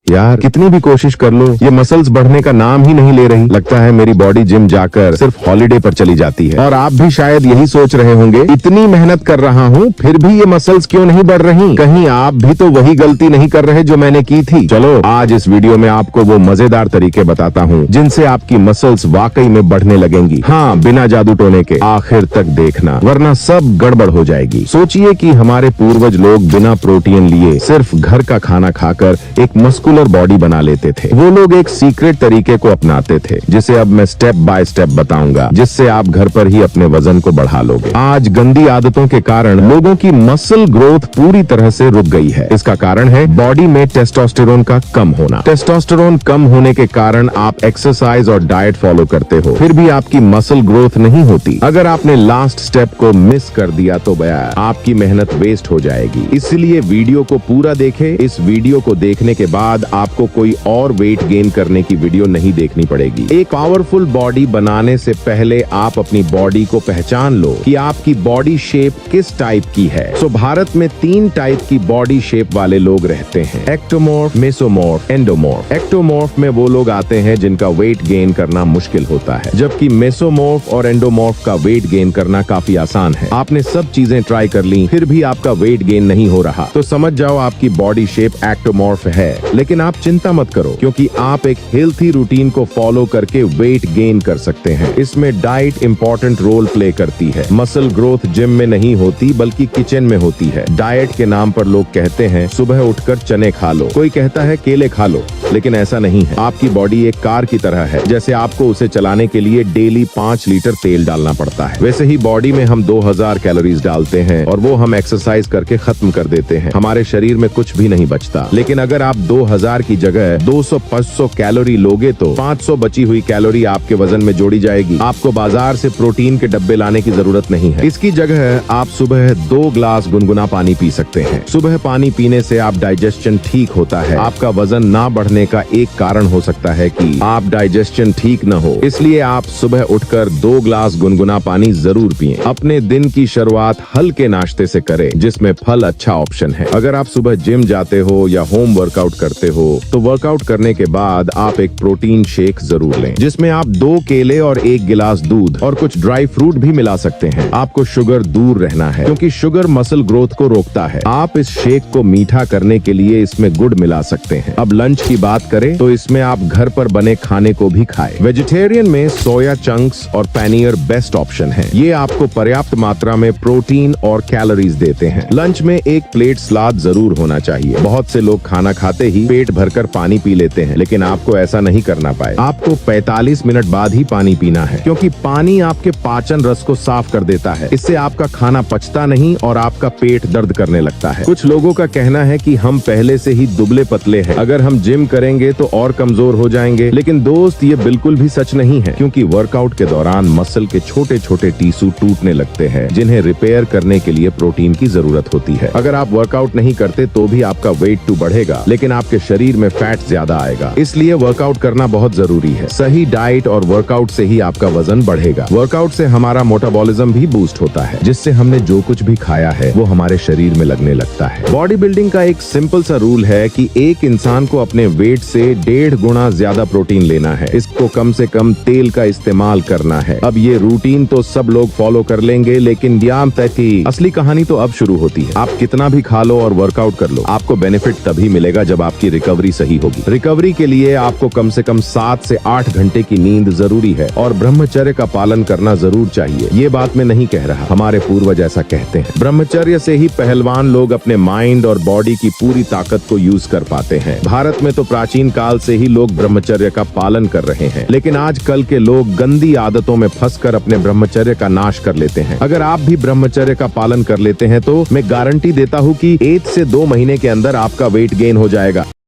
यार कितनी भी कोशिश कर लो ये मसल्स बढ़ने का नाम ही नहीं ले रही। लगता है मेरी बॉडी जिम जाकर सिर्फ हॉलिडे पर चली जाती है। और आप भी शायद यही सोच रहे होंगे, इतनी मेहनत कर रहा हूँ फिर भी ये मसल्स क्यों नहीं बढ़ रही। कहीं आप भी तो वही गलती नहीं कर रहे जो मैंने की थी। चलो आज इस वीडियो में आपको वो मजेदार तरीके बताता हूँ जिनसे आपकी मसल्स वाकई में बढ़ने लगेंगी। हाँ, बिना जादू टोने के आखिर तक देखना, वरना सब गड़बड़ हो जाएगी। सोचिए कि हमारे पूर्वज लोग बिना प्रोटीन लिए सिर्फ घर का खाना खाकर एक मस्कुलर बॉडी बना लेते थे। वो लोग एक सीक्रेट तरीके को अपनाते थे जिसे अब मैं स्टेप बाय स्टेप बताऊंगा, जिससे आप घर पर ही अपने वजन को बढ़ा लोगे। आज गंदी आदतों के कारण लोगों की मसल ग्रोथ पूरी तरह से रुक गई है। इसका कारण है बॉडी में टेस्टोस्टेरोन का कम होना। टेस्टोस्टेरोन कम होने के कारण आप एक्सरसाइज और डाइट फॉलो करते हो, फिर भी आपकी मसल ग्रोथ नहीं होती। अगर आपने लास्ट स्टेप को मिस कर दिया तो भैया आपकी मेहनत वेस्ट हो जाएगी। इसलिए वीडियो को पूरा देखें। इस वीडियो को देखने के बाद आपको कोई और वेट गेन करने की वीडियो नहीं देखनी पड़ेगी। एक पावरफुल बॉडी बनाने से पहले आप अपनी बॉडी को पहचान लो कि आपकी बॉडी शेप किस टाइप की है। सो भारत में 3 टाइप की बॉडी शेप वाले लोग रहते हैं: एक्टोमॉर्फ, मेसोमॉर्फ, एंडोमॉर्फ। एक्टोमॉर्फ में वो लोग आते हैं जिनका वेट गेन करना मुश्किल होता है, जबकि मेसोमॉर्फ और एंडोमॉर्फ का वेट गेन करना काफी आसान है। आपने सब चीजें ट्राई कर ली फिर भी आपका वेट गेन नहीं हो रहा तो समझ जाओ आपकी बॉडी शेप एक्टोमॉर्फ है। लेकिन आप चिंता मत करो, क्योंकि आप एक हेल्थी रूटीन को फॉलो करके वेट गेन कर सकते हैं। इसमें डाइट इंपॉर्टेंट रोल प्ले करती है। मसल ग्रोथ जिम में नहीं होती बल्कि किचन में होती है। डाइट के नाम पर लोग कहते हैं सुबह उठकर चने खा लो, कोई कहता है केले खा लो, लेकिन ऐसा नहीं है। आपकी बॉडी एक कार की तरह है, जैसे आपको उसे चलाने के लिए डेली 5 लीटर तेल डालना पड़ता है, वैसे ही बॉडी में हम 2000 कैलोरीज डालते हैं और वो हम एक्सरसाइज करके खत्म कर देते हैं। हमारे शरीर में कुछ भी नहीं बचता। लेकिन अगर आप 2000 की जगह 200-500 कैलोरी लोगे तो 500 बची हुई कैलोरी आपके वजन में जोड़ी जाएगी। आपको बाजार से प्रोटीन के डब्बे लाने की जरूरत नहीं है। इसकी जगह आप सुबह 2 ग्लास गुनगुना पानी पी सकते हैं। सुबह पानी पीने से आप डाइजेशन ठीक होता है। आपका वजन ना बढ़ने का एक कारण हो सकता है कि आप डाइजेशन ठीक न हो, इसलिए आप सुबह उठकर 2 ग्लास गुनगुना पानी जरूर पिएं। अपने दिन की शुरुआत हल्के नाश्ते से करें, जिसमें फल अच्छा ऑप्शन है। अगर आप सुबह जिम जाते हो या होम वर्कआउट करते हो तो वर्कआउट करने के बाद आप एक प्रोटीन शेक जरूर लें, जिसमें आप 2 केले और 1 गिलास दूध और कुछ ड्राई फ्रूट भी मिला सकते हैं। आपको शुगर दूर रहना है, क्योंकि शुगर मसल ग्रोथ को रोकता है। आप इस शेक को मीठा करने के लिए इसमें गुड़ मिला सकते हैं। अब लंच की बात करें तो इसमें आप घर पर बने खाने को भी खाएं। वेजिटेरियन में सोया चंक्स और पैनियर बेस्ट ऑप्शन है। ये आपको पर्याप्त मात्रा में प्रोटीन और कैलोरीज देते हैं। लंच में 1 प्लेट सलाद जरूर होना चाहिए। बहुत से लोग खाना खाते ही पेट भरकर पानी पी लेते हैं, लेकिन आपको ऐसा नहीं करना पाए। आपको 45 मिनट बाद ही पानी पीना है, क्योंकि पानी आपके पाचन रस को साफ कर देता है। इससे आपका खाना पचता नहीं और आपका पेट दर्द करने लगता है। कुछ लोगों का कहना है कि हम पहले से ही दुबले पतले हैं, अगर हम जिम करेंगे तो और कमजोर हो जाएंगे। लेकिन दोस्त, ये बिल्कुल भी सच नहीं है, क्योंकि वर्कआउट के दौरान मसल के छोटे छोटे टिश्यू टूटने लगते हैं, जिन्हें रिपेयर करने के लिए प्रोटीन की जरूरत होती है। अगर आप वर्कआउट नहीं करते तो भी आपका वेट तो बढ़ेगा, लेकिन आपके शरीर में फैट ज्यादा आएगा। इसलिए वर्कआउट करना बहुत जरूरी है। सही डाइट और वर्कआउट से ही आपका वजन बढ़ेगा। वर्कआउट से हमारा मेटाबॉलिज्म भी बूस्ट होता है, जिससे हमने जो कुछ भी खाया है वो हमारे शरीर में लगने लगता है। बॉडी बिल्डिंग का एक सिंपल सा रूल है कि एक इंसान को अपने वेट से 1.5 गुना ज्यादा प्रोटीन लेना है। इसको कम से कम तेल का इस्तेमाल करना है। अब ये रूटीन तो सब लोग फॉलो कर लेंगे, लेकिन व्यायाम तक की असली कहानी तो अब शुरू होती है। आप कितना भी खा लो और वर्कआउट कर लो, आपको बेनिफिट तभी मिलेगा जब आपकी रिकवरी सही होगी। रिकवरी के लिए आपको कम से कम 7 से 8 घंटे की नींद जरूरी है और ब्रह्मचर्य का पालन करना जरूर चाहिए। ये बात मैं नहीं कह रहा, हमारे पूर्वज ऐसा कहते हैं। ब्रह्मचर्य से ही पहलवान लोग अपने माइंड और बॉडी की पूरी ताकत को यूज कर पाते हैं। भारत में तो प्राचीन काल से ही लोग ब्रह्मचर्य का पालन कर रहे हैं, लेकिन आजकल के लोग गंदी आदतों में फंसकर अपने ब्रह्मचर्य का नाश कर लेते हैं। अगर आप भी ब्रह्मचर्य का पालन कर लेते हैं तो मैं गारंटी देता हूँ कि 1 से 2 महीने के अंदर आपका वेट गेन हो जाएगा।